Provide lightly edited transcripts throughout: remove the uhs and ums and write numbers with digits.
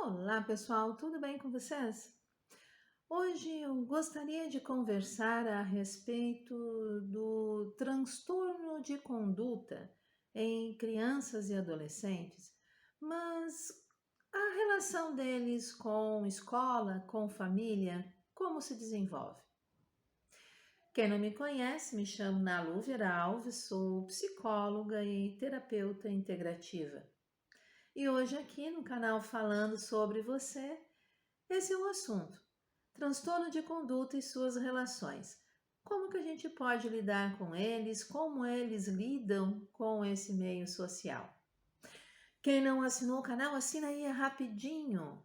Olá, pessoal, tudo bem com vocês? Hoje eu gostaria de conversar a respeito do transtorno de conduta em crianças e adolescentes, mas a relação deles com escola, com família, como se desenvolve? Quem não me conhece, me chamo Nalu Vera Alves, sou psicóloga e terapeuta integrativa. E hoje aqui no canal Falando sobre Você, esse é o assunto. Transtorno de conduta e suas relações. Como que a gente pode lidar com eles? Como eles lidam com esse meio social? Quem não assinou o canal, assina aí rapidinho.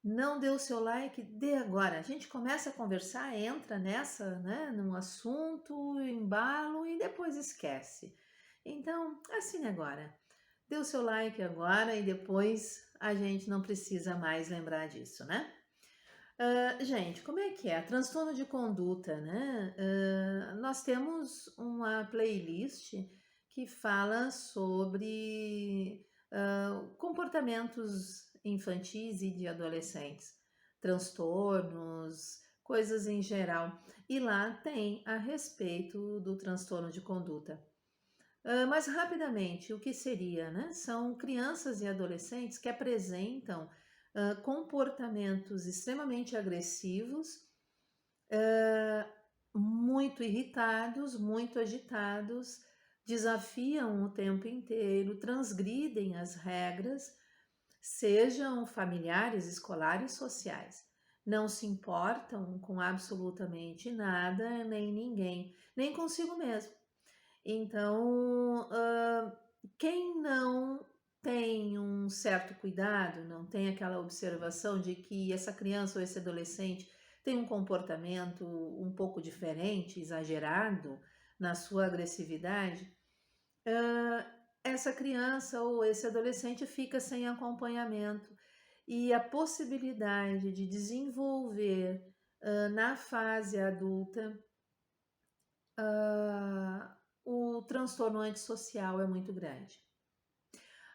Não deu o seu like, dê agora. A gente começa a conversar, entra nessa, né, num assunto, embalo e depois esquece. Então, assine agora. Dê o seu like agora e depois a gente não precisa mais lembrar disso, né? Gente, como é que é? Transtorno de conduta, né? Nós temos uma playlist que fala sobre comportamentos infantis e de adolescentes, transtornos, coisas em geral. E lá tem a respeito do transtorno de conduta. Mas rapidamente, o que seria, né? São crianças e adolescentes que apresentam comportamentos extremamente agressivos, hã, muito irritados, muito agitados, desafiam o tempo inteiro, transgridem as regras, sejam familiares, escolares, sociais. Não se importam com absolutamente nada, nem ninguém, nem consigo mesmo. Então, quem não tem um certo cuidado, não tem aquela observação de que essa criança ou esse adolescente tem um comportamento um pouco diferente, exagerado na sua agressividade, hã, essa criança ou esse adolescente fica sem acompanhamento e a possibilidade de desenvolver, na fase adulta, o transtorno antissocial é muito grande.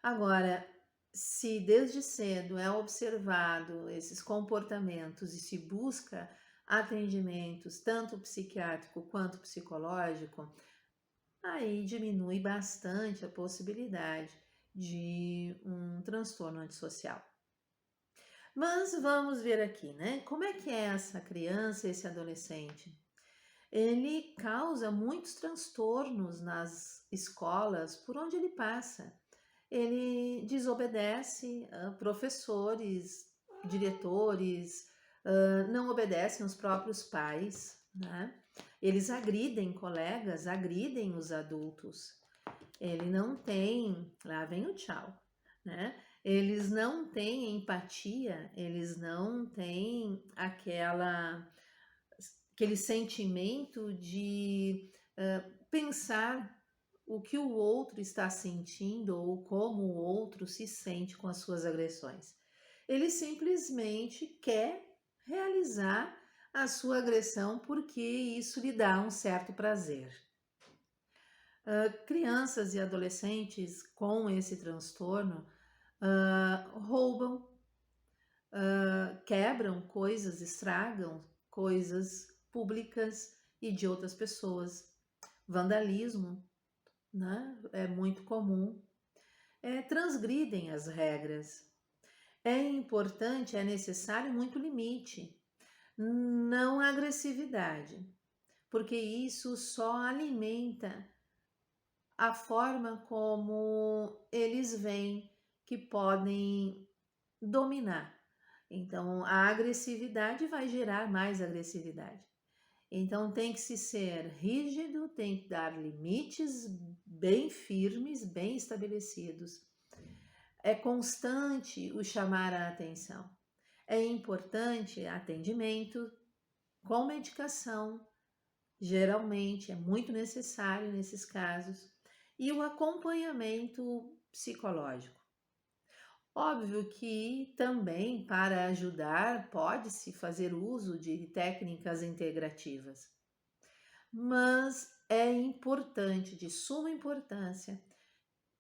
Agora, se desde cedo é observado esses comportamentos e se busca atendimentos, tanto psiquiátrico quanto psicológico, aí diminui bastante a possibilidade de um transtorno antissocial. Mas vamos ver aqui, né? Como é que é essa criança, esse adolescente? Ele causa muitos transtornos nas escolas por onde ele passa. Ele desobedece professores, diretores, não obedecem os próprios pais, né? Eles agridem colegas, agridem os adultos. Ele não tem, lá vem o tchau, né? Eles não têm empatia, eles não têm aquele sentimento de pensar o que o outro está sentindo ou como o outro se sente com as suas agressões. Ele simplesmente quer realizar a sua agressão porque isso lhe dá um certo prazer. Crianças e adolescentes com esse transtorno roubam, quebram coisas, estragam coisas públicas e de outras pessoas. Vandalismo, né? É muito comum. Transgridem as regras. É importante, é necessário muito limite, não agressividade, porque isso só alimenta a forma como eles veem que podem dominar. Então, a agressividade vai gerar mais agressividade. Então, tem que se ser rígido, tem que dar limites bem firmes, bem estabelecidos. É constante o chamar a atenção. É importante atendimento com medicação, geralmente é muito necessário nesses casos, e o acompanhamento psicológico. Óbvio que também para ajudar pode-se fazer uso de técnicas integrativas, mas é importante, de suma importância,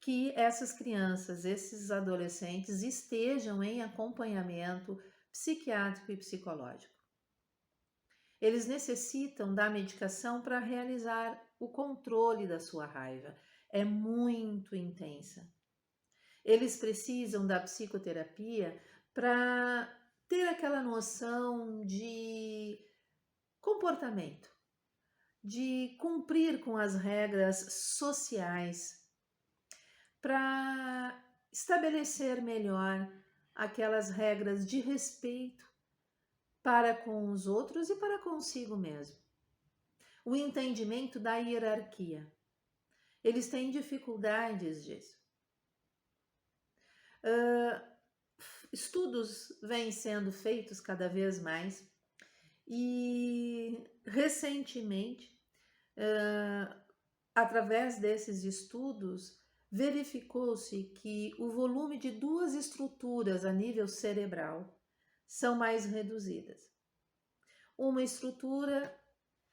que essas crianças, esses adolescentes estejam em acompanhamento psiquiátrico e psicológico. Eles necessitam da medicação para realizar o controle da sua raiva. É muito intensa. Eles precisam da psicoterapia para ter aquela noção de comportamento, de cumprir com as regras sociais, para estabelecer melhor aquelas regras de respeito para com os outros e para consigo mesmo. O entendimento da hierarquia. Eles têm dificuldades disso. Estudos vêm sendo feitos cada vez mais e recentemente, através desses estudos, verificou-se que o volume de duas estruturas a nível cerebral são mais reduzidas. Uma estrutura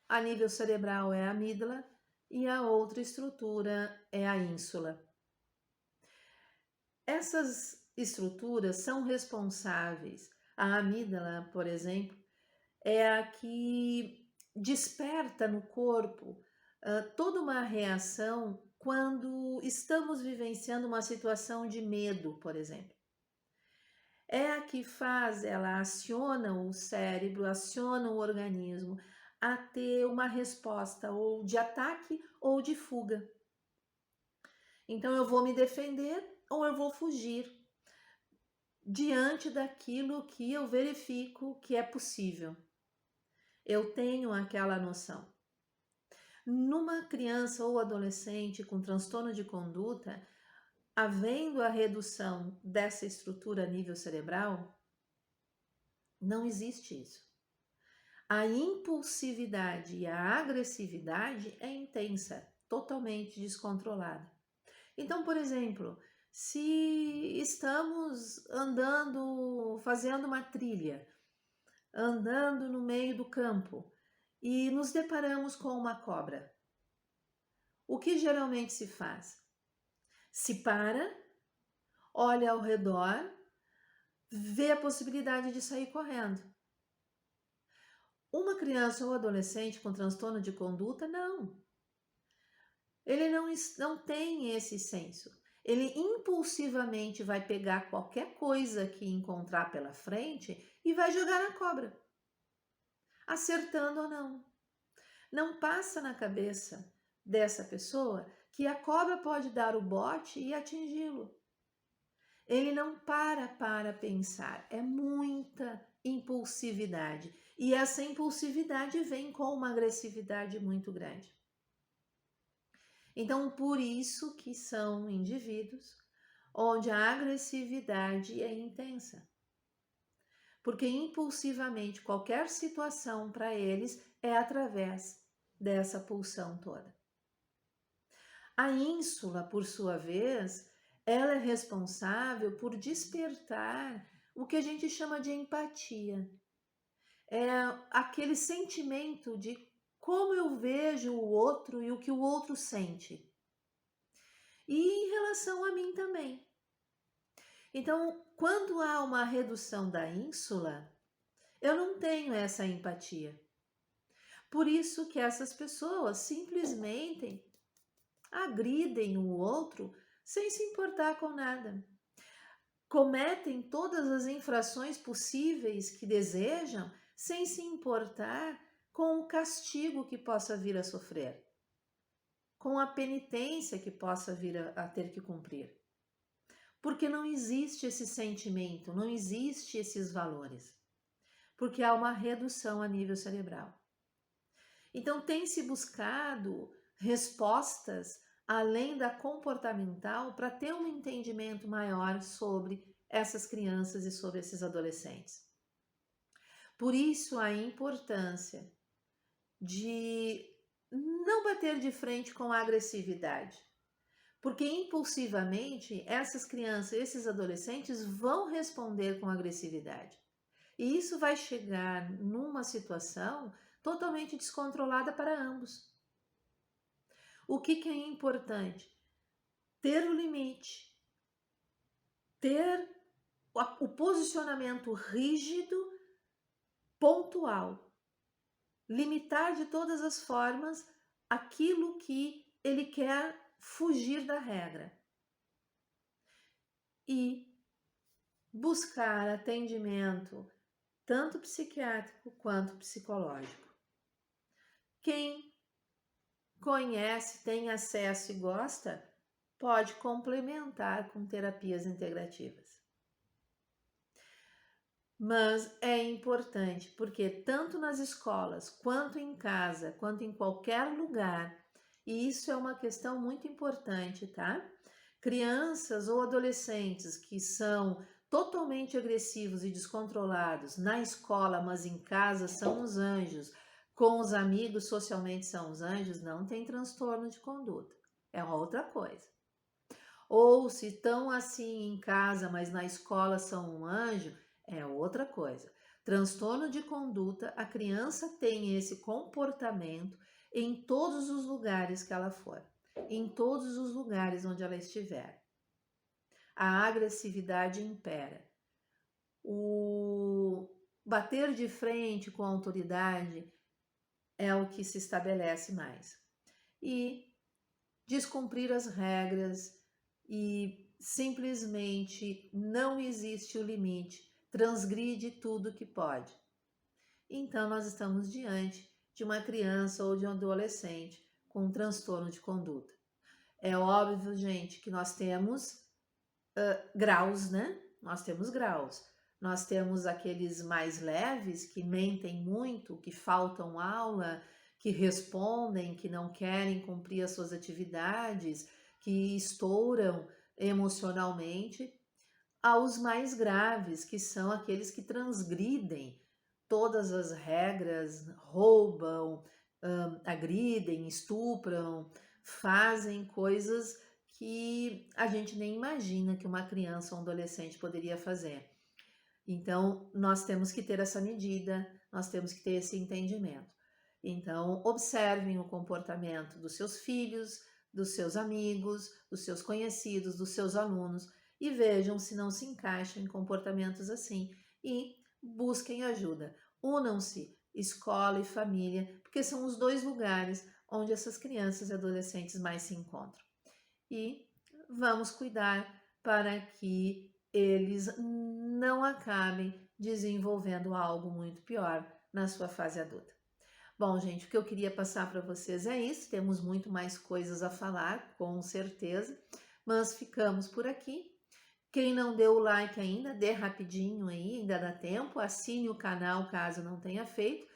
a nível cerebral é a amígdala e a outra estrutura é a ínsula. Essas estruturas são responsáveis. A amígdala, por exemplo, é a que desperta no corpo toda uma reação quando estamos vivenciando uma situação de medo, por exemplo. É a que faz, ela aciona o cérebro, aciona o organismo a ter uma resposta ou de ataque ou de fuga. Então eu vou me defender ou eu vou fugir diante daquilo que eu verifico que é possível. Eu tenho aquela noção. Numa criança ou adolescente com transtorno de conduta, havendo a redução dessa estrutura a nível cerebral, não existe isso. A impulsividade e a agressividade é intensa, totalmente descontrolada. Então, por exemplo, se estamos andando, fazendo uma trilha, andando no meio do campo e nos deparamos com uma cobra, o que geralmente se faz? Se para, olha ao redor, vê a possibilidade de sair correndo. Uma criança ou adolescente com transtorno de conduta, não. Ele não tem esse senso. Ele impulsivamente vai pegar qualquer coisa que encontrar pela frente e vai jogar na cobra, acertando ou não. Não passa na cabeça dessa pessoa que a cobra pode dar o bote e atingi-lo. Ele não para pensar, é muita impulsividade. E essa impulsividade vem com uma agressividade muito grande. Então, por isso que são indivíduos onde a agressividade é intensa. Porque impulsivamente qualquer situação para eles é através dessa pulsão toda. A ínsula, por sua vez, ela é responsável por despertar o que a gente chama de empatia. É aquele sentimento de como eu vejo o outro e o que o outro sente. E em relação a mim também. Então, quando há uma redução da ínsula, eu não tenho essa empatia. Por isso que essas pessoas simplesmente agridem o outro sem se importar com nada. Cometem todas as infrações possíveis que desejam sem se importar com o castigo que possa vir a sofrer, com a penitência que possa vir a ter que cumprir. Porque não existe esse sentimento, não existe esses valores. Porque há uma redução a nível cerebral. Então tem se buscado respostas além da comportamental para ter um entendimento maior sobre essas crianças e sobre esses adolescentes. Por isso a importância de não bater de frente com a agressividade, porque impulsivamente essas crianças, esses adolescentes vão responder com agressividade. E isso vai chegar numa situação totalmente descontrolada para ambos. O que é importante? ter o limite, ter o posicionamento rígido, pontual, limitar de todas as formas aquilo que ele quer fugir da regra e buscar atendimento tanto psiquiátrico quanto psicológico. Quem conhece, tem acesso e gosta, pode complementar com terapias integrativas. Mas é importante, porque tanto nas escolas, quanto em casa, quanto em qualquer lugar, e isso é uma questão muito importante, tá? Crianças ou adolescentes que são totalmente agressivos e descontrolados na escola, mas em casa são os anjos, com os amigos socialmente são os anjos, não tem transtorno de conduta. É outra coisa. Ou se estão assim em casa, mas na escola são um anjo, é outra coisa. Transtorno de conduta, a criança tem esse comportamento em todos os lugares que ela for, em todos os lugares onde ela estiver. A agressividade impera. O bater de frente com a autoridade é o que se estabelece mais. E descumprir as regras e simplesmente não existe o limite, transgride tudo que pode. Então, nós estamos diante de uma criança ou de um adolescente com um transtorno de conduta. É óbvio, gente, que nós temos graus, né? Nós temos graus. Nós temos aqueles mais leves que mentem muito, que faltam aula, que respondem, que não querem cumprir as suas atividades, que estouram emocionalmente, aos mais graves, que são aqueles que transgridem todas as regras, roubam, agridem, estupram, fazem coisas que a gente nem imagina que uma criança ou um adolescente poderia fazer. Então, nós temos que ter essa medida, nós temos que ter esse entendimento. Então, observem o comportamento dos seus filhos, dos seus amigos, dos seus conhecidos, dos seus alunos e vejam se não se encaixam em comportamentos assim e busquem ajuda. Unam-se, escola e família, porque são os dois lugares onde essas crianças e adolescentes mais se encontram. E vamos cuidar para que eles não acabem desenvolvendo algo muito pior na sua fase adulta. Bom, gente, o que eu queria passar para vocês é isso. Temos muito mais coisas a falar, com certeza, mas ficamos por aqui. Quem não deu o like ainda, dê rapidinho aí, ainda dá tempo. Assine o canal caso não tenha feito.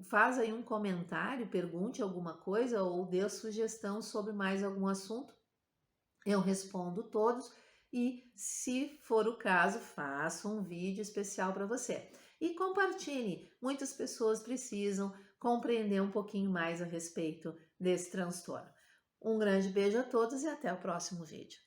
Faz aí um comentário, pergunte alguma coisa ou dê sugestão sobre mais algum assunto. Eu respondo todos e, se for o caso, faça um vídeo especial para você. E compartilhe. Muitas pessoas precisam compreender um pouquinho mais a respeito desse transtorno. Um grande beijo a todos e até o próximo vídeo.